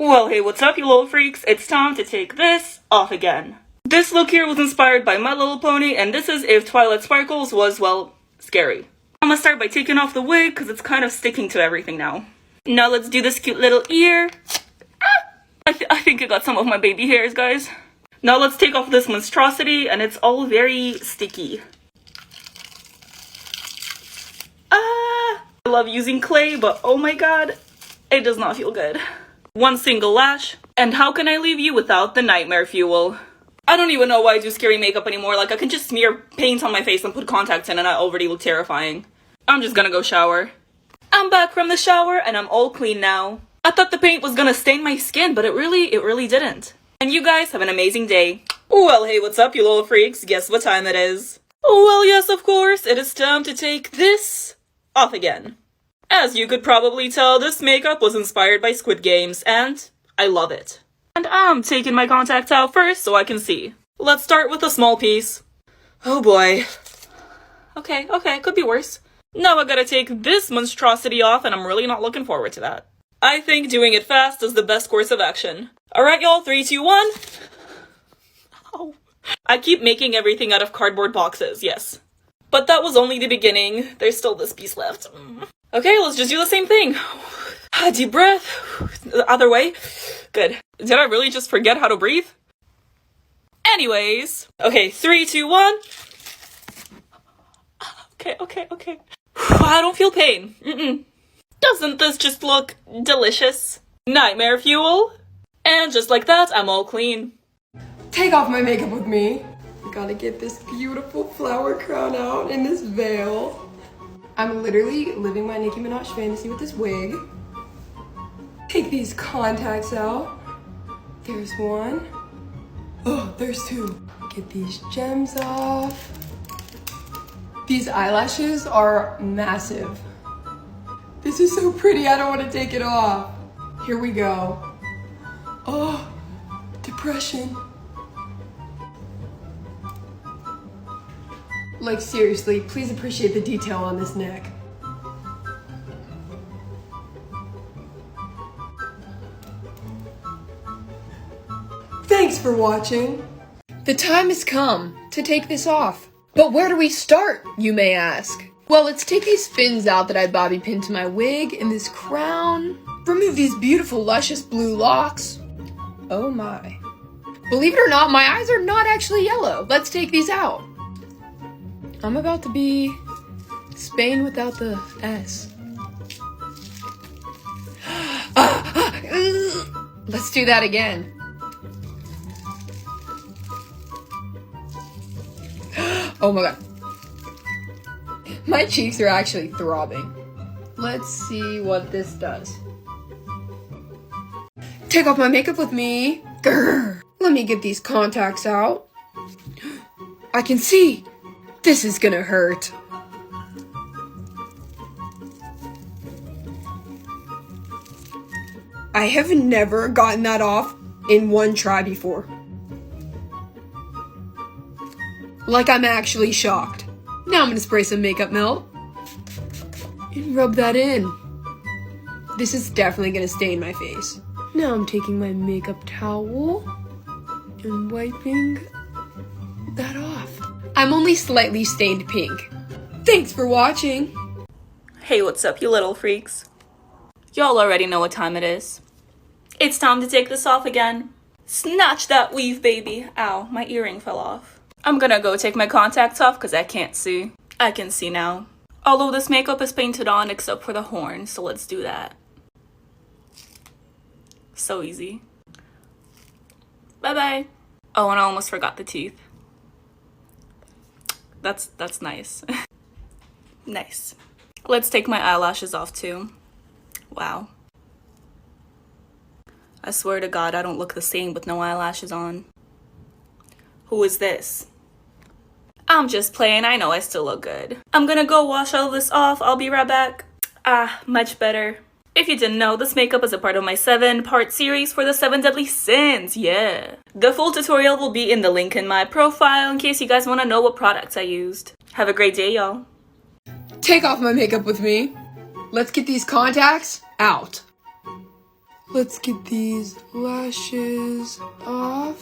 Well, hey, what's up, you little freaks? It's time to take this off again. This look here was inspired by My Little Pony, and this is if Twilight Sparkles was, well, scary. I'm gonna start by taking off the wig, because it's kind of sticking to everything now. Now let's do this cute little ear. I think I got some of my baby hairs, guys. Now let's take off this monstrosity, and it's all very sticky. I love using clay, but oh my god, it does not feel good. One single lash, and how can I leave you without the nightmare fuel? I don't even know why I do scary makeup anymore. Like, I can just smear paint on my face and put contacts in and I already look terrifying. I'm just gonna go shower. I'm back from the shower and I'm all clean now. I thought the paint was gonna stain my skin, but it really didn't. And you guys have an amazing day. Well, hey, what's up, you little freaks? Guess what time it is? Well, yes, of course, it is time to take this off again. As you could probably tell, this makeup was inspired by Squid Games, and I love it. And I'm taking my contacts out first so I can see. Let's start with a small piece. Oh boy. Okay, could be worse. Now I gotta take this monstrosity off, and I'm really not looking forward to that. I think doing it fast is the best course of action. Alright, y'all, 3, 2, 1. Oh. I keep making everything out of cardboard boxes, yes. But that was only the beginning. There's still this piece left. Okay, let's just do the same thing. Deep breath. The other way. Good. Did I really just forget how to breathe? Anyways. Okay, 3, 2, 1. Okay. I don't feel pain. Doesn't this just look delicious? Nightmare fuel. And just like that, I'm all clean. Take off my makeup with me. I gotta get this beautiful flower crown out in this veil. I'm literally living my Nicki Minaj fantasy with this wig. Take these contacts out. There's one. Oh, there's two. Get these gems off. These eyelashes are massive. This is so pretty, I don't want to take it off. Here we go. Oh, depression. Like, seriously, please appreciate the detail on this neck. Thanks for watching. The time has come to take this off. But where do we start, you may ask? Well, let's take these fins out that I bobby pinned to my wig and this crown. Remove these beautiful, luscious blue locks. Oh my. Believe it or not, my eyes are not actually yellow. Let's take these out. I'm about to be Spain without the S. Let's do that again. Oh my god. My cheeks are actually throbbing. Let's see what this does. Take off my makeup with me. Grr. Let me get these contacts out. I can see. This is gonna hurt. I have never gotten that off in one try before. Like, I'm actually shocked. Now I'm gonna spray some makeup melt and rub that in. This is definitely gonna stain my face. Now I'm taking my makeup towel and wiping that off. I'm only slightly stained pink. Thanks for watching. Hey, what's up, you little freaks? Y'all already know what time it is. It's time to take this off again. Snatch that weave, baby. Ow, my earring fell off. I'm gonna go take my contacts off because I can't see. I can see now. Although this makeup is painted on except for the horn, so let's do that. So easy. Bye-bye. Oh, and I almost forgot the teeth. That's nice. Nice. Let's take my eyelashes off too. Wow. I swear to God, I don't look the same with no eyelashes on. Who is this? I'm just playing, I know I still look good. I'm gonna go wash all this off, I'll be right back. Much better. If you didn't know, this makeup is a part of my 7-part series for the 7 deadly sins, yeah. The full tutorial will be in the link in my profile in case you guys want to know what products I used. Have a great day, y'all. Take off my makeup with me. Let's get these contacts out. Let's get these lashes off.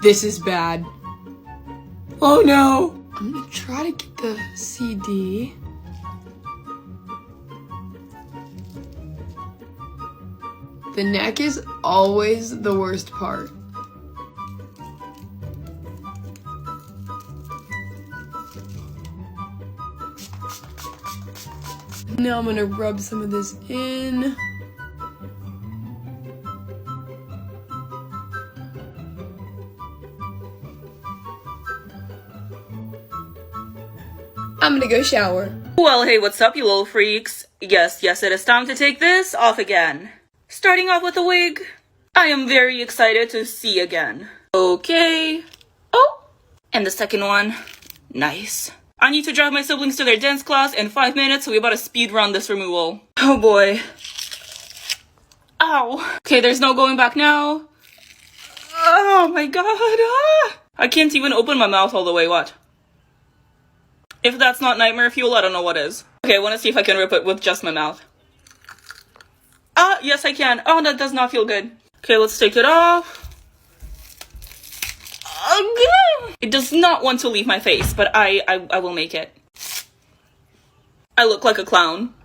This is bad. Oh no! I'm gonna try to get the CD. The neck is always the worst part. Now I'm gonna rub some of this in. I'm gonna go shower. Well, hey, what's up, you little freaks? Yes, it is time to take this off again. Starting off with a wig. I am very excited to see again. Okay. Oh, and the second one. Nice. I need to drive my siblings to their dance class in 5 minutes, so we better speed run this removal. Oh boy. Ow. Okay, there's no going back now. Oh my god. Ah. I can't even open my mouth all the way, what? If that's not nightmare fuel, I don't know what is. Okay, I want to see if I can rip it with just my mouth. Ah, yes I can. Oh, that does not feel good. Okay, let's take it off. It does not want to leave my face, but I will make it. I look like a clown.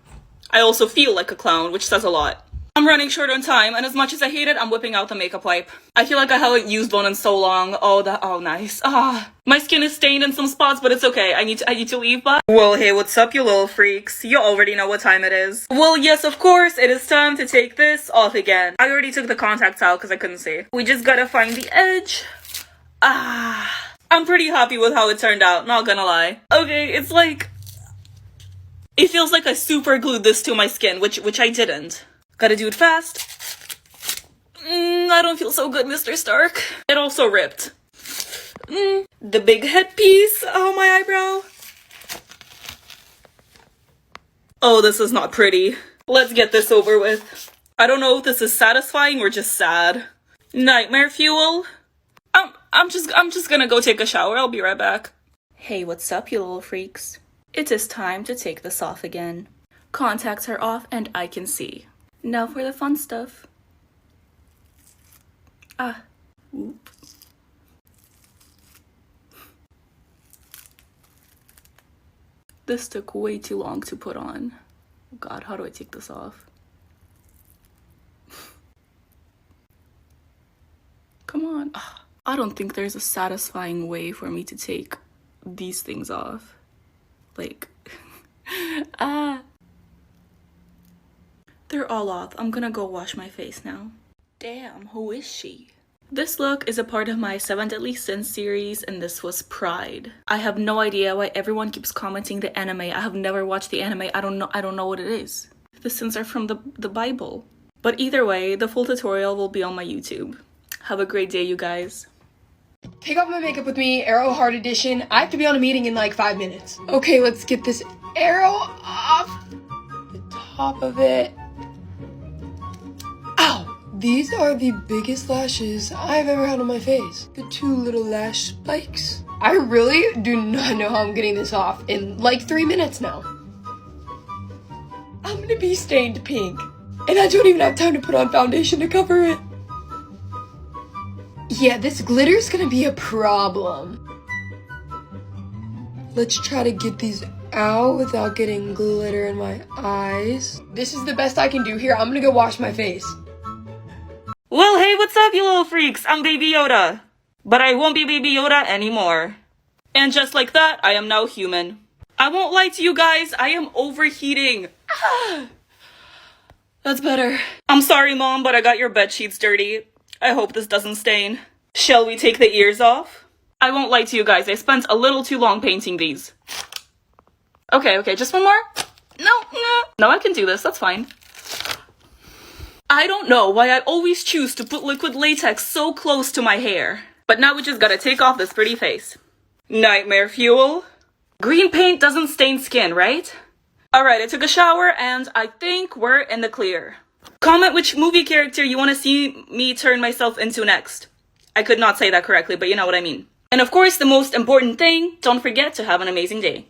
I also feel like a clown, which says a lot. I'm running short on time, and as much as I hate it, I'm whipping out the makeup wipe. I feel like I haven't used one in so long. Oh, nice. Ah, my skin is stained in some spots, but it's okay. I need to leave, but... Well, hey, what's up, you little freaks? You already know what time it is. Well, yes, of course, it is time to take this off again. I already took the contacts out because I couldn't see. We just gotta find the edge. Ah, I'm pretty happy with how it turned out, not gonna lie. Okay, it's like... It feels like I super glued this to my skin, which I didn't. Gotta do it fast. I don't feel so good, Mr. Stark. It also ripped. The big headpiece. Oh, my eyebrow. Oh, this is not pretty. Let's get this over with. I don't know if this is satisfying or just sad. Nightmare fuel. I'm just gonna go take a shower. I'll be right back. Hey, what's up, you little freaks? It is time to take this off again. Contacts are off and I can see. Now for the fun stuff. Ah. Oop. This took way too long to put on. God, how do I take this off? Come on. Ah, I don't think there's a satisfying way for me to take these things off. Like, ah. They're all off. I'm gonna go wash my face now. Damn, who is she? This look is a part of my 7 Deadly Sins series, and this was Pride. I have no idea why everyone keeps commenting the anime. I have never watched the anime. I don't know what it is. The sins are from the Bible. But either way, the full tutorial will be on my YouTube. Have a great day, you guys. Take off my makeup with me, Arrow Heart Edition. I have to be on a meeting in like 5 minutes. Okay, let's get this arrow off the top of it. Ow! These are the biggest lashes I've ever had on my face. The 2 little lash spikes. I really do not know how I'm getting this off in like 3 minutes now. I'm gonna be stained pink. And I don't even have time to put on foundation to cover it. Yeah, this glitter's gonna be a problem. Let's try to get these out without getting glitter in my eyes. This is the best I can do here. I'm gonna go wash my face. Well, hey, what's up, you little freaks? I'm Baby Yoda. But I won't be Baby Yoda anymore. And just like that, I am now human. I won't lie to you guys, I am overheating. Ah, that's better. I'm sorry, Mom, but I got your bed sheets dirty. I hope this doesn't stain. Shall we take the ears off? I won't lie to you guys, I spent a little too long painting these. Okay, just one more? No, I can do this, that's fine. I don't know why I always choose to put liquid latex so close to my hair. But now we just gotta take off this pretty face. Nightmare fuel. Green paint doesn't stain skin, right? Alright, I took a shower and I think we're in the clear. Comment which movie character you want to see me turn myself into next. I could not say that correctly, but you know what I mean. And of course, the most important thing, don't forget to have an amazing day.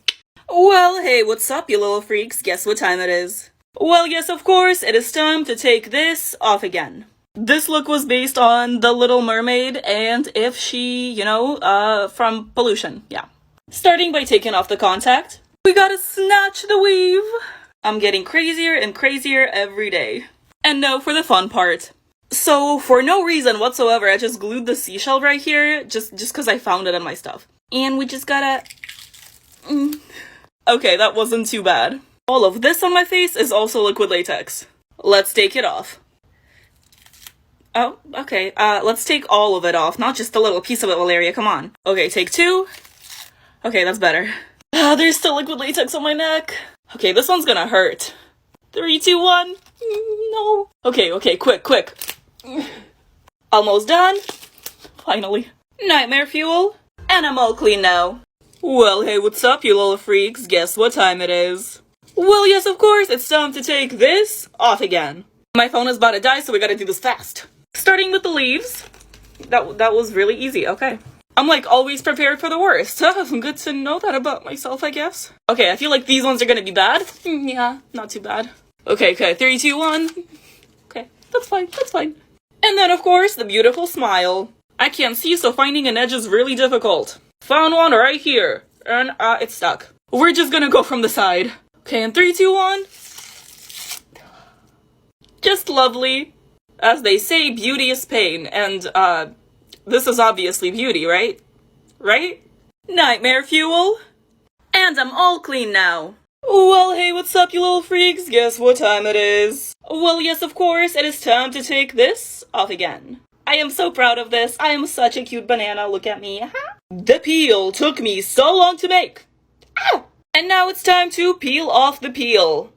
Well, hey, what's up, you little freaks? Guess what time it is? Well, yes, of course, it is time to take this off again. This look was based on The Little Mermaid and if she, from Pollution, yeah. Starting by taking off the contact, we gotta snatch the weave. I'm getting crazier and crazier every day. And now for the fun part. So, for no reason whatsoever, I just glued the seashell right here, just because I found it on my stuff. And we just gotta... Okay, that wasn't too bad. All of this on my face is also liquid latex. Let's take it off. Oh, okay, let's take all of it off, not just a little piece of it, Valeria, come on. Okay, take 2. Okay, that's better. There's still liquid latex on my neck. Okay, this one's gonna hurt. 3, 2, 1. No. Okay, quick. Almost done. Finally. Nightmare fuel. And I'm all clean now. Well, hey, what's up, you little freaks? Guess what time it is? Well, yes, of course, it's time to take this off again. My phone is about to die, so we gotta do this fast. Starting with the leaves. That was really easy, okay. I'm like always prepared for the worst. Good to know that about myself, I guess. Okay, I feel like these ones are gonna be bad. Yeah, not too bad. Okay, 3, 2, 1. Okay, that's fine. And then, of course, the beautiful smile. I can't see, so finding an edge is really difficult. Found one right here. And, it's stuck. We're just gonna go from the side. Okay, in 3, 2, 1. Just lovely. As they say, beauty is pain. And, this is obviously beauty, right? Right? Nightmare fuel. And I'm all clean now. Well, hey, what's up, you little freaks? Guess what time it is? Well, yes, of course, it is time to take this off again. I am so proud of this. I am such a cute banana. Look at me. The peel took me so long to make. Ow! And now it's time to peel off the peel.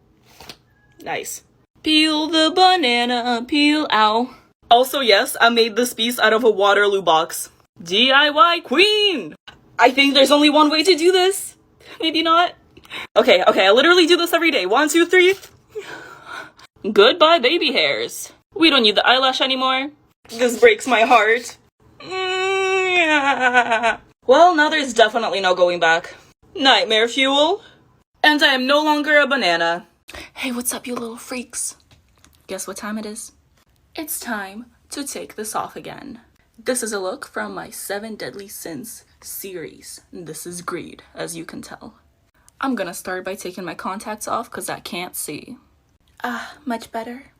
Nice. Peel the banana, peel, ow. Also, yes, I made this piece out of a Waterloo box. DIY queen! I think there's only one way to do this. Maybe not. Okay, I literally do this every day. 1, 2, 3. Goodbye, baby hairs. We don't need the eyelash anymore. This breaks my heart. Well, now there's definitely no going back. Nightmare fuel. And I am no longer a banana. Hey, what's up, you little freaks? Guess what time it is? It's time to take this off again. This is a look from my 7 Deadly Sins series. This is greed, as you can tell. I'm gonna start by taking my contacts off because I can't see. Much better.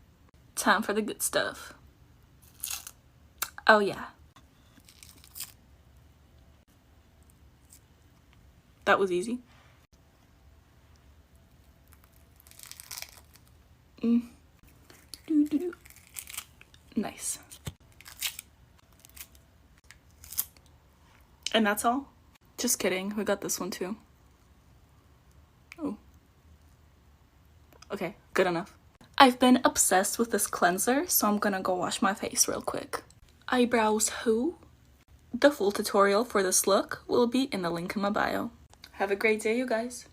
Time for the good stuff. Oh yeah. That was easy. Nice. And that's all? Just kidding, we got this one too. Oh. Okay, good enough. I've been obsessed with this cleanser, so I'm gonna go wash my face real quick. Eyebrows who? The full tutorial for this look will be in the link in my bio. Have a great day, you guys.